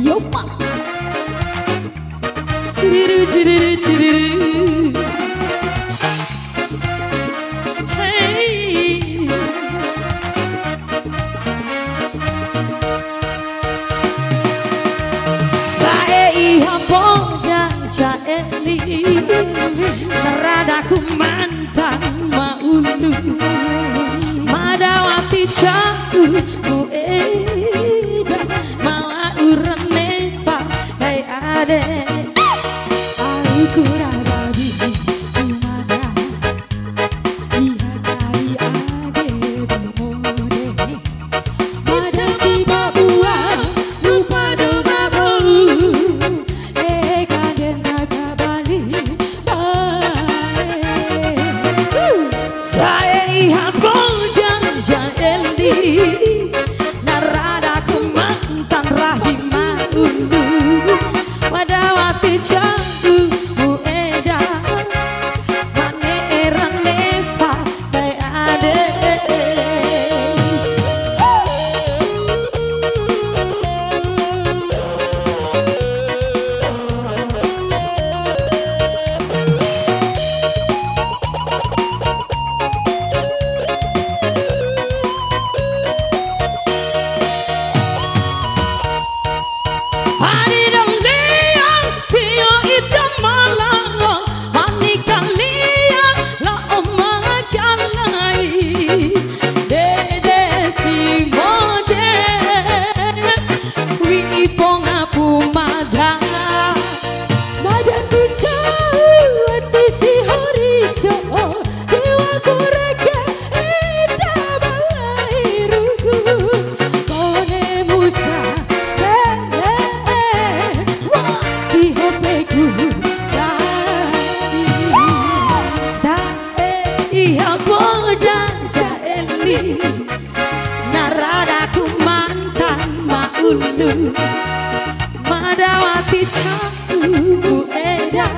Yo pak. Ciriru ciriru ciriru. Hey. Sae iha boga jaeli. Neradaku mantan maulu. Madawati caku mueda. Mawa urane pa hai ade. Aku rada di mana iha kai ade bemode. Madam di babua lupa do babu. Kaden naga bali bae. Saya iha bojang jaeli. Naradaku mantan rahima ulu. Wadawati caku mueda. Mane erane pa tai ade. Hari dong dia tio ita malang manika lia la oma kalai dede si mode wi iponga pumada Madan ku jauh hati si hari jauh. Dewa kureke ida balairuku. Kone musa lele di hopeku tadi. sae iha boda jaeli naradaku mantan maulu madawati caku eda